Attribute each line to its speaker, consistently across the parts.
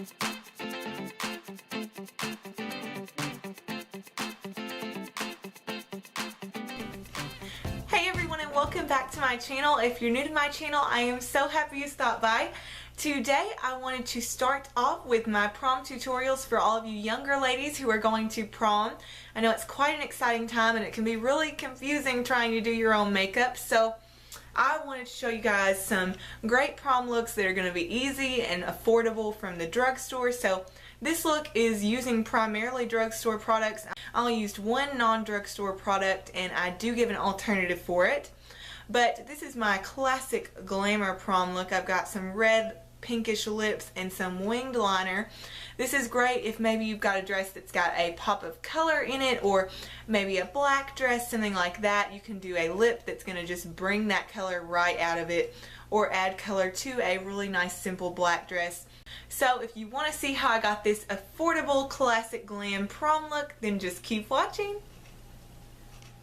Speaker 1: Hey everyone, and welcome back to my channel. If you're new to my channel, I am so happy you stopped by. Today I wanted to start off with my prom tutorials for all of you younger ladies who are going to prom. I know it's quite an exciting time and it can be really confusing trying to do your own makeup, so I wanted to show you guys some great prom looks that are going to be easy and affordable from the drugstore. So this look is using primarily drugstore products. I only used one non-drugstore product and I do give an alternative for it. But this is my classic Glamour prom look. I've got some red pinkish lips and some winged liner. This is great if maybe you've got a dress that's got a pop of color in it, or maybe a black dress, something like that. You can do a lip that's going to just bring that color right out of it, or add color to a really nice simple black dress. So if you want to see how I got this affordable classic glam prom look, then just keep watching.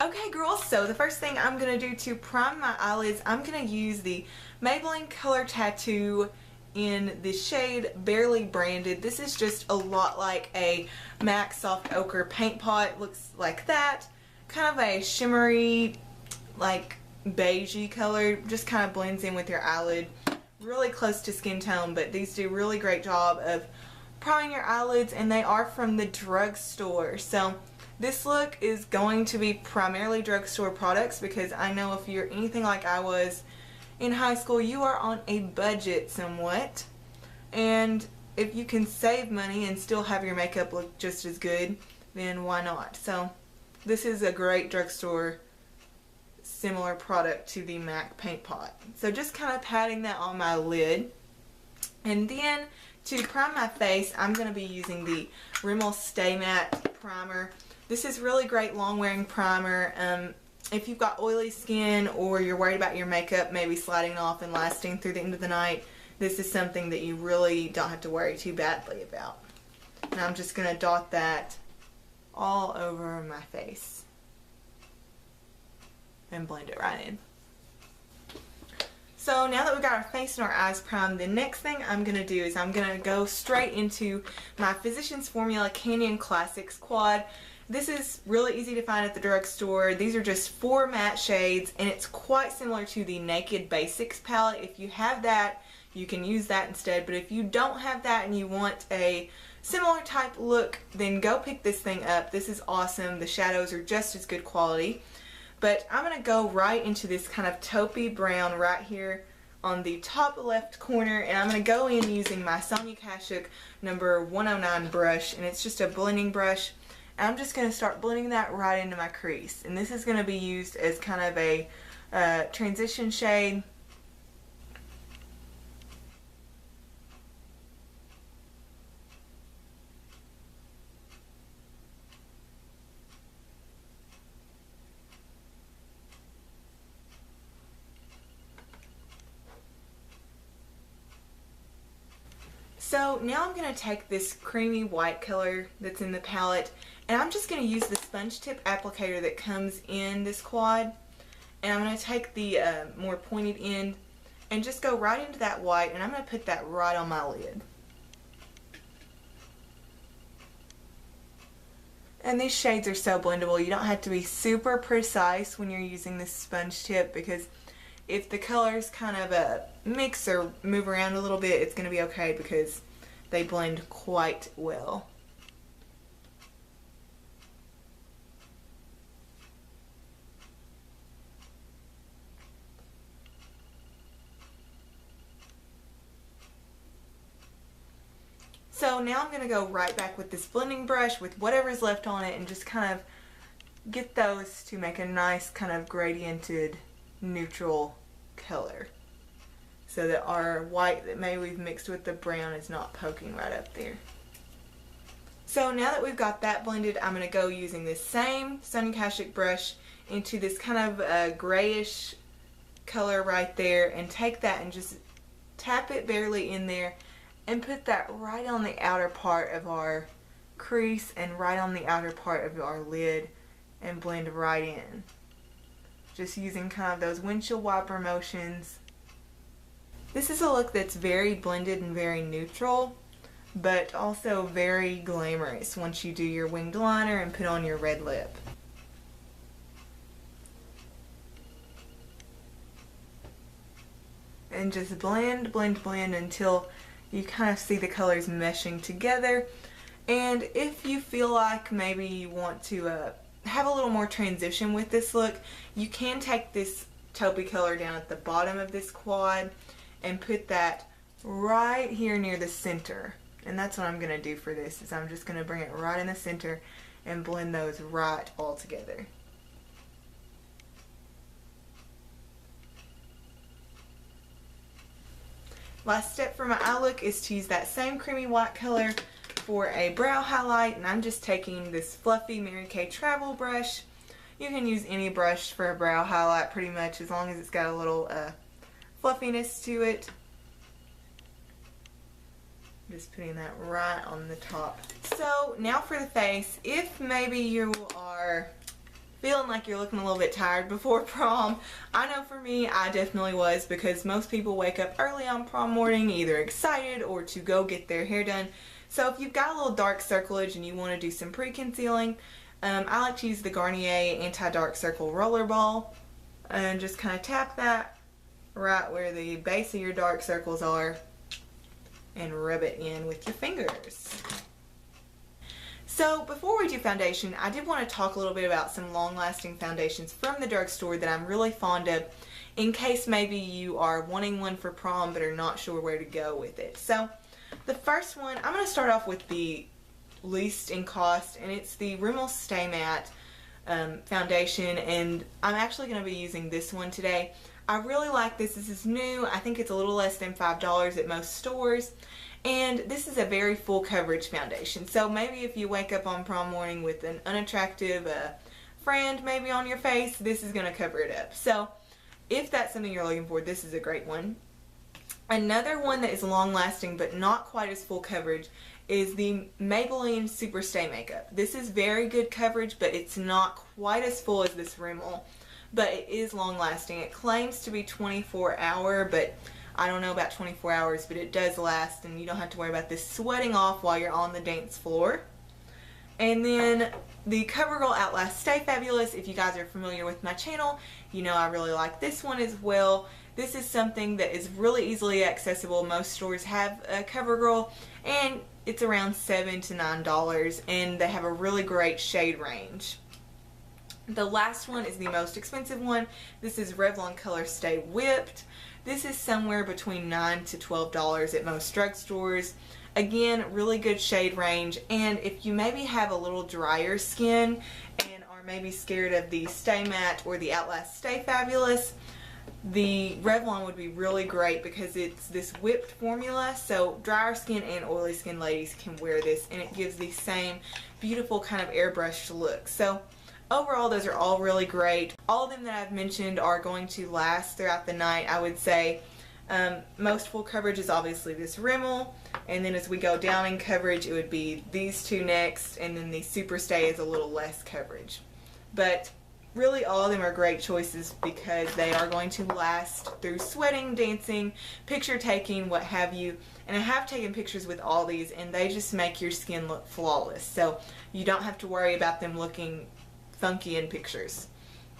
Speaker 1: Okay girls, so the first thing I'm going to do to prime my eyelids, I'm going to use the Maybelline Color Tattoo in the shade Barely Branded. This is just a lot like a MAC Soft Ochre paint pot. Looks like that. Kind of a shimmery, like beigey color. Just kind of blends in with your eyelid. Really close to skin tone, but these do a really great job of priming your eyelids, and they are from the drugstore. So this look is going to be primarily drugstore products, because I know if you're anything like I was in high school, you are on a budget somewhat, and if you can save money and still have your makeup look just as good, then why not? So this is a great drugstore similar product to the MAC paint pot. So just kind of patting that on my lid, and then to prime my face, I'm going to be using the Rimmel Stay Matte primer. This is really great long wearing primer. If you've got oily skin, or you're worried about your makeup maybe sliding off and lasting through the end of the night, this is something that you really don't have to worry too badly about. And I'm just going to dot that all over my face and blend it right in. So now that we've got our face and our eyes primed, the next thing I'm going to do is I'm going to go straight into my Physicians Formula Canyon Classics Quad. This is really easy to find at the drugstore. These are just 4 matte shades, and it's quite similar to the Naked Basics palette. If you have that, you can use that instead, but if you don't have that and you want a similar type look, then go pick this thing up. This is awesome. The shadows are just as good quality. But I'm going to go right into this kind of taupey brown right here on the top left corner, and I'm going to go in using my Sonia Kashuk number 109 brush, and it's just a blending brush. I'm just going to start blending that right into my crease, and this is going to be used as kind of a transition shade. So now I'm going to take this creamy white color that's in the palette, and I'm just going to use the sponge tip applicator that comes in this quad, and I'm going to take the more pointed end and just go right into that white, and I'm going to put that right on my lid. And these shades are so blendable. You don't have to be super precise when you're using this sponge tip, because if the colors kind of mix or move around a little bit, it's going to be okay because they blend quite well. So now I'm going to go right back with this blending brush with whatever's left on it and just kind of get those to make a nice kind of gradiented neutral color, so that our white that maybe we've mixed with the brown is not poking right up there. So now that we've got that blended, I'm going to go using this same Sonia Kashuk brush into this kind of grayish color right there, and take that and just tap it barely in there and put that right on the outer part of our crease and right on the outer part of our lid, and blend right in. Just using kind of those windshield wiper motions. This is a look that's very blended and very neutral. but also very glamorous once you do your winged liner and put on your red lip. And just blend, blend, blend until you kind of see the colors meshing together. And if you feel like maybe you want to have a little more transition with this look, you can take this taupey color down at the bottom of this quad and put that right here near the center. And that's what I'm going to do for this, is I'm just going to bring it right in the center and blend those right all together. Last step for my eye look is to use that same creamy white color for a brow highlight, and I'm just taking this fluffy Mary Kay travel brush. You can use any brush for a brow highlight pretty much, as long as it's got a little fluffiness to it. Just putting that right on the top. So now for the face, if maybe you are feeling like you're looking a little bit tired before prom. I know for me, I definitely was, because most people wake up early on prom morning either excited or to go get their hair done. So if you've got a little dark circlage and you want to do some pre-concealing, I like to use the Garnier Anti-Dark Circle Roller Ball and just kind of tap that right where the base of your dark circles are and rub it in with your fingers. So before we do foundation, I did want to talk a little bit about some long-lasting foundations from the drugstore that I'm really fond of, in case maybe you are wanting one for prom but are not sure where to go with it. So the first one, I'm going to start off with the least in cost, and it's the Rimmel Stay Matte foundation, and I'm actually going to be using this one today. I really like this. This is new. I think it's a little less than $5 at most stores. And this is a very full coverage foundation. So maybe if you wake up on prom morning with an unattractive friend maybe on your face, this is going to cover it up. So if that's something you're looking for, this is a great one. Another one that is long lasting but not quite as full coverage is the Maybelline Super Stay Makeup. This is very good coverage, but it's not quite as full as this Rimmel. But it is long lasting. It claims to be 24-hour, but I don't know about 24 hours, but it does last, and you don't have to worry about this sweating off while you're on the dance floor. And then the CoverGirl Outlast Stay Fabulous. If you guys are familiar with my channel, you know I really like this one as well. This is something that is really easily accessible. Most stores have a CoverGirl, and it's around $7 to $9, and they have a really great shade range. The last one is the most expensive one. This is Revlon Color Stay Whipped. This is somewhere between $9 to $12 at most drugstores. Again, really good shade range, and if you maybe have a little drier skin and are maybe scared of the Stay Matte or the Outlast Stay Fabulous, the Revlon would be really great because it's this whipped formula, so drier skin and oily skin ladies can wear this, and it gives the same beautiful kind of airbrushed look. So overall, those are all really great. All of them that I've mentioned are going to last throughout the night, I would say. Most full coverage is obviously this Rimmel, and then as we go down in coverage, it would be these two next, and then the Super Stay is a little less coverage. But really all of them are great choices because they are going to last through sweating, dancing, picture taking, what have you. And I have taken pictures with all these, and they just make your skin look flawless. So you don't have to worry about them looking funky in pictures.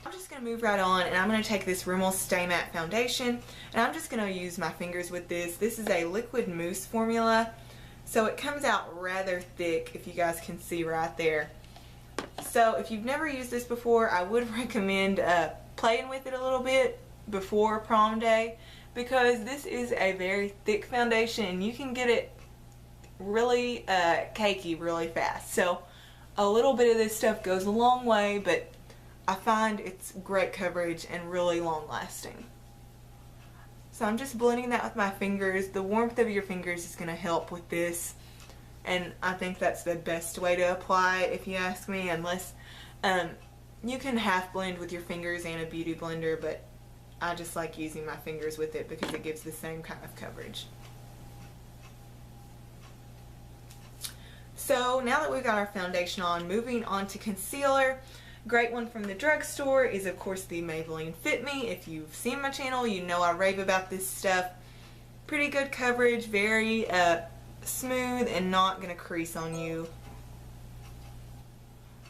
Speaker 1: I'm just going to move right on, and I'm going to take this Rimmel Stay Matte foundation, and I'm just going to use my fingers with this. This is a liquid mousse formula, so it comes out rather thick, if you guys can see right there. So if you've never used this before, I would recommend playing with it a little bit before prom day, because this is a very thick foundation and you can get it really cakey really fast. So a little bit of this stuff goes a long way, but I find it's great coverage and really long lasting. So I'm just blending that with my fingers. The warmth of your fingers is going to help with this, and I think that's the best way to apply it if you ask me, unless you can half blend with your fingers and a beauty blender, but I just like using my fingers with it because it gives the same kind of coverage. So now that we've got our foundation on, moving on to concealer. Great one from the drugstore is of course the Maybelline Fit Me. If you've seen my channel, you know I rave about this stuff. Pretty good coverage, very smooth and not going to crease on you.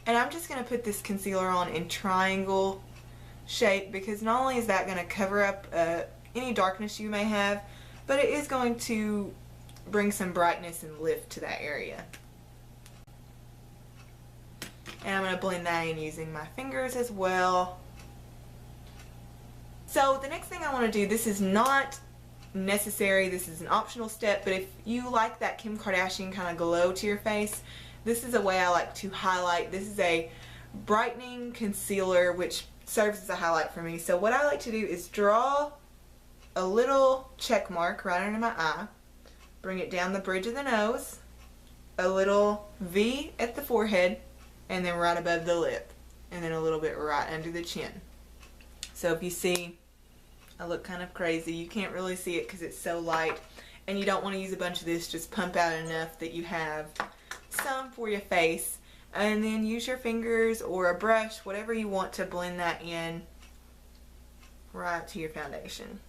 Speaker 1: And I'm just going to put this concealer on in triangle shape because not only is that going to cover up any darkness you may have, but it is going to bring some brightness and lift to that area. And I'm going to blend that in using my fingers as well. So the next thing I want to do, this is not necessary, this is an optional step, but if you like that Kim Kardashian kind of glow to your face, this is a way I like to highlight. This is a brightening concealer which serves as a highlight for me. So what I like to do is draw a little check mark right under my eye, bring it down the bridge of the nose, a little V at the forehead, and then right above the lip, and then a little bit right under the chin. So if you see, I look kind of crazy. You can't really see it because it's so light, and you don't want to use a bunch of this. Just pump out enough that you have some for your face, and then use your fingers or a brush, whatever you want, to blend that in right to your foundation.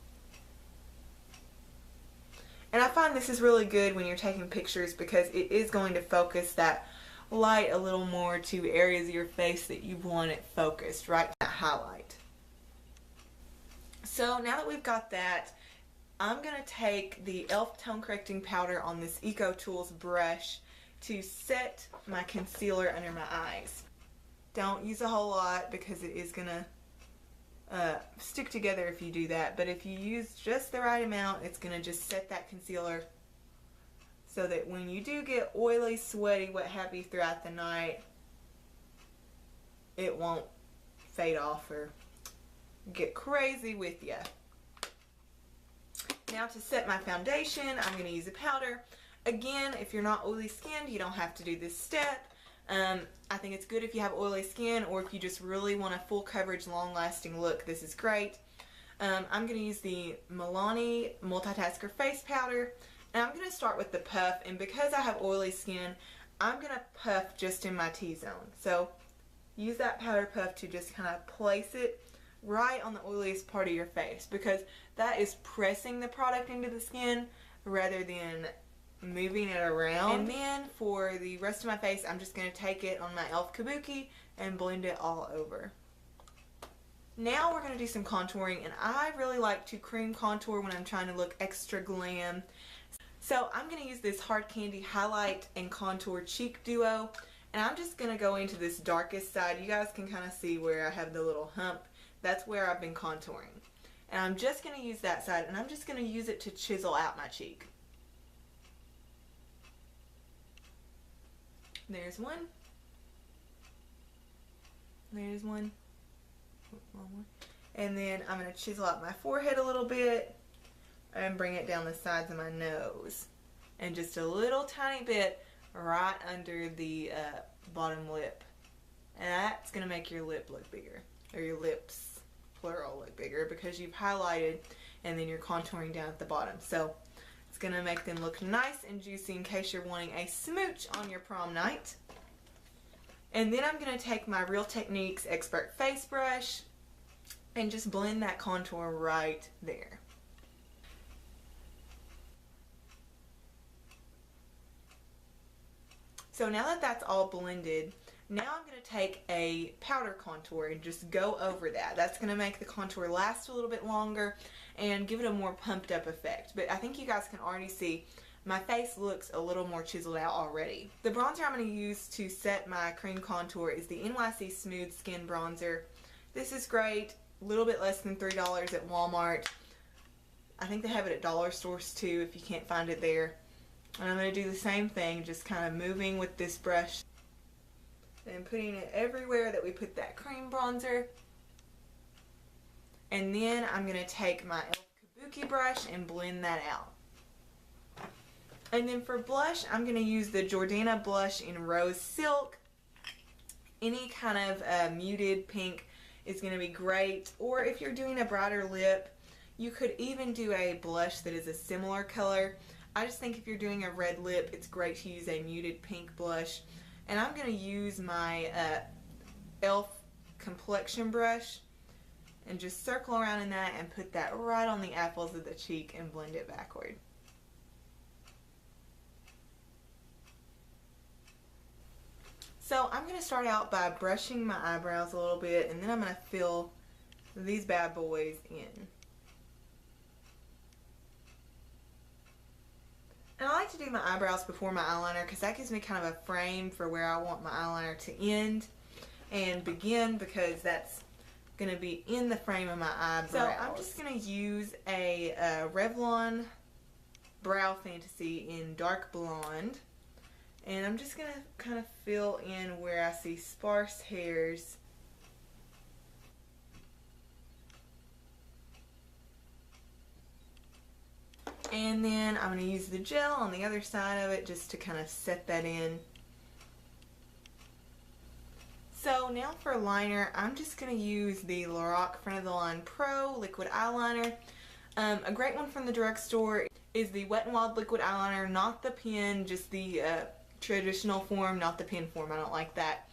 Speaker 1: And I find this is really good when you're taking pictures because it is going to focus that light a little more to areas of your face that you want it focused, right? That highlight. So now that we've got that, I'm going to take the e.l.f. tone correcting powder on this Eco Tools brush to set my concealer under my eyes. Don't use a whole lot because it is going to stick together if you do that, but if you use just the right amount, it's going to just set that concealer so that when you do get oily, sweaty, what have you throughout the night, it won't fade off or get crazy with you. Now to set my foundation, I'm going to use a powder. Again, if you're not oily skinned, you don't have to do this step. I think it's good if you have oily skin, or if you just really want a full coverage, long lasting look, this is great. I'm going to use the Melanie Multitasker Face Powder, and I'm going to start with the puff, and because I have oily skin, I'm going to puff just in my T-zone. So use that powder puff to just kind of place it right on the oiliest part of your face, because that is pressing the product into the skin rather than moving it around. And then for the rest of my face, I'm just going to take it on my e.l.f. Kabuki and blend it all over. Now we're going to do some contouring, and I really like to cream contour when I'm trying to look extra glam. So I'm going to use this Hard Candy Highlight and Contour Cheek Duo, and I'm just going to go into this darkest side. You guys can kind of see where I have the little hump. That's where I've been contouring. And I'm just going to use that side, and I'm just going to use it to chisel out my cheek. There's one. There's one. One more. And then I'm going to chisel out my forehead a little bit and bring it down the sides of my nose. And just a little tiny bit right under the bottom lip. And that's going to make your lip look bigger. Or your lips, plural, look bigger because you've highlighted and then you're contouring down at the bottom. So it's going to make them look nice and juicy in case you're wanting a smooch on your prom night. And then I'm going to take my Real Techniques Expert Face Brush and just blend that contour right there. So now that that's all blended, now I'm going to take a powder contour and just go over that. That's going to make the contour last a little bit longer and give it a more pumped up effect. But I think you guys can already see my face looks a little more chiseled out already. The bronzer I'm going to use to set my cream contour is the NYC Smooth Skin Bronzer. This is great. A little bit less than $3 at Walmart. I think they have it at dollar stores too if you can't find it there. And I'm going to do the same thing, just kind of moving with this brush and putting it everywhere that we put that cream bronzer. And then I'm going to take my e.l.f. Kabuki brush and blend that out. And then for blush, I'm going to use the Jordana blush in Rose Silk. Any kind of muted pink is going to be great. Or if you're doing a brighter lip, you could even do a blush that is a similar color. I just think if you're doing a red lip, it's great to use a muted pink blush. And I'm going to use my e.l.f. complexion brush and just circle around in that and put that right on the apples of the cheek and blend it backward. So I'm going to start out by brushing my eyebrows a little bit, and then I'm going to fill these bad boys in. And I like to do my eyebrows before my eyeliner because that gives me kind of a frame for where I want my eyeliner to end and begin, because that's going to be in the frame of my eyebrows. So I'm just going to use a Revlon Brow Fantasy in dark blonde. And I'm just going to kind of fill in where I see sparse hairs. And then I'm going to use the gel on the other side of it just to kind of set that in. So now for liner, I'm just going to use the Lorac Front of the Line Pro Liquid Eyeliner. A great one from the drugstore is the Wet n Wild Liquid Eyeliner, not the pen, just the traditional form, not the pen form. I don't like that.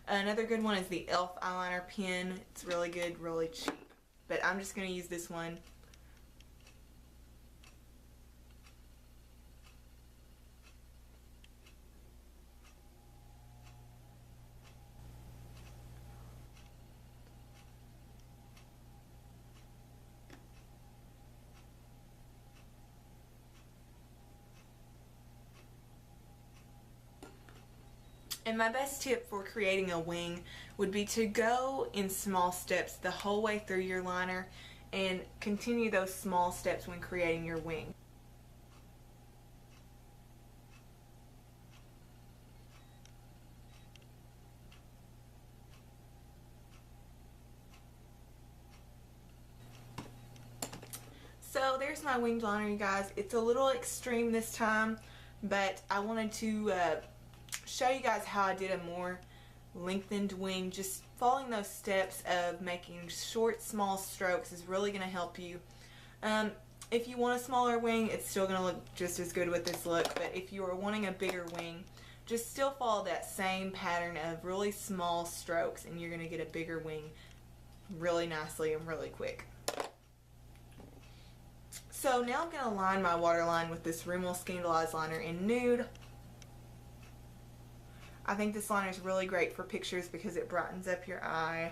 Speaker 1: Another good one is the e.l.f. eyeliner pen. It's really good, really cheap. But I'm just going to use this one. And my best tip for creating a wing would be to go in small steps the whole way through your liner and continue those small steps when creating your wing. So there's my winged liner, you guys. It's a little extreme this time, but I wanted to show you guys how I did a more lengthened wing. Just following those steps of making short, small strokes is really going to help you. If you want a smaller wing, it's still going to look just as good with this look, but if you are wanting a bigger wing, just still follow that same pattern of really small strokes and you're going to get a bigger wing really nicely and really quick. So now I'm going to line my waterline with this Rimmel Scandalized liner in nude. I think this liner is really great for pictures because it brightens up your eye.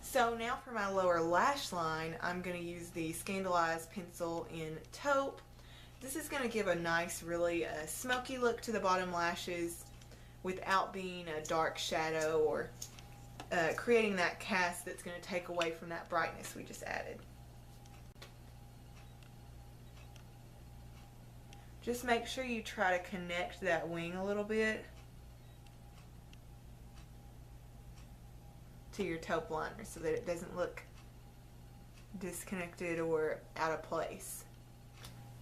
Speaker 1: So now for my lower lash line, I'm going to use the Scandalized pencil in taupe. This is going to give a nice, really smoky look to the bottom lashes without being a dark shadow or creating that cast that's going to take away from that brightness we just added. Just make sure you try to connect that wing a little bit to your taupe liner so that it doesn't look disconnected or out of place.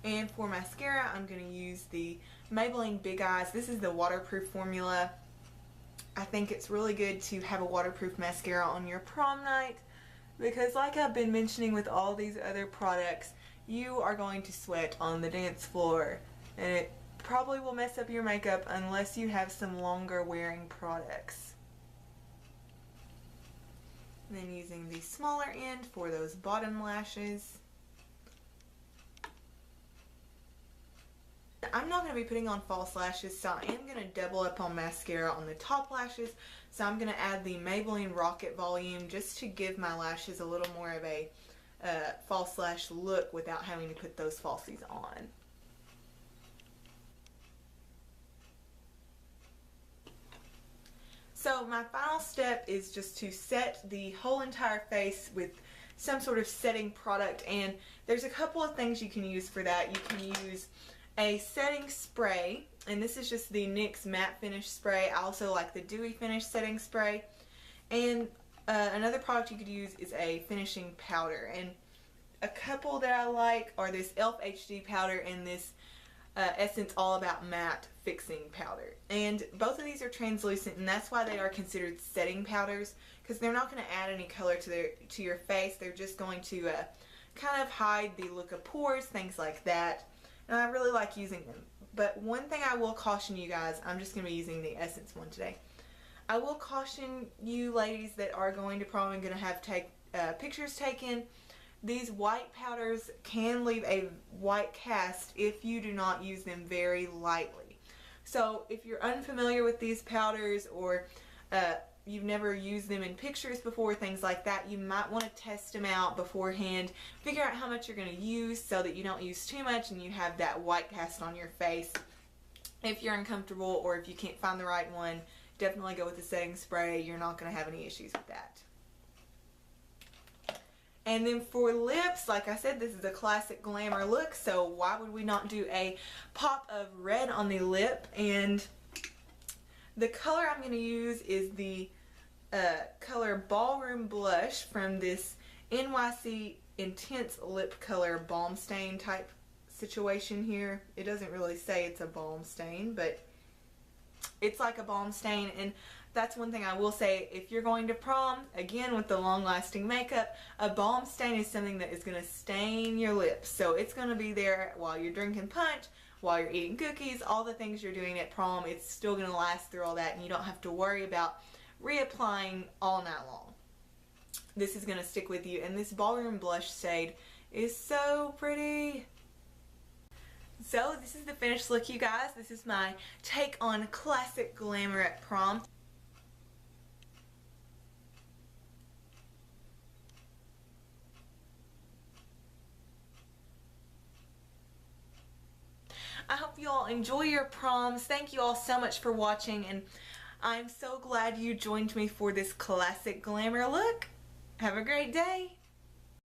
Speaker 1: And for mascara, I'm going to use the Maybelline Big Eyes. This is the waterproof formula. I think it's really good to have a waterproof mascara on your prom night because, like I've been mentioning with all these other products, you are going to sweat on the dance floor and it probably will mess up your makeup unless you have some longer wearing products. And then using the smaller end for those bottom lashes. I'm not going to be putting on false lashes, so I am going to double up on mascara on the top lashes. So I'm going to add the Maybelline Rocket Volume just to give my lashes a little more of a false lash look without having to put those falsies on. So my final step is just to set the whole entire face with some sort of setting product, and there's a couple of things you can use for that. You can use a setting spray, and this is just the NYX Matte Finish Spray. I also like the Dewy Finish Setting Spray. And another product you could use is a finishing powder, and a couple that I like are this e.l.f. HD powder and this Essence All About Matte Fixing Powder. And both of these are translucent, and that's why they are considered setting powders, because they're not going to add any color to your face. They're just going to kind of hide the look of pores, things like that. And I really like using them. But one thing I will caution you guys, I'm just going to be using the Essence one today. I will caution you ladies that are going to prom and going to have pictures taken. These white powders can leave a white cast if you do not use them very lightly. So if you're unfamiliar with these powders, or you've never used them in pictures before, things like that, you might want to test them out beforehand. Figure out how much you're going to use so that you don't use too much and you have that white cast on your face. If you're uncomfortable or if you can't find the right one, definitely go with the setting spray. You're not going to have any issues with that. And then for lips, like I said, this is a classic Glamour look, so why would we not do a pop of red on the lip? And the color I'm going to use is the color Ballroom Blush from this NYC Intense Lip Color Balm Stain type situation here. It doesn't really say it's a balm stain, but it's like a balm stain. And that's one thing I will say, if you're going to prom, again with the long lasting makeup, a balm stain is something that is going to stain your lips. So it's going to be there while you're drinking punch, while you're eating cookies, all the things you're doing at prom. It's still going to last through all that, and you don't have to worry about reapplying all night long. This is going to stick with you, and this Ballroom Blush shade is so pretty. So this is the finished look, you guys. This is my take on classic Glamour at prom. I hope you all enjoy your proms. Thank you all so much for watching, and I'm so glad you joined me for this classic Glamour look. Have a great day.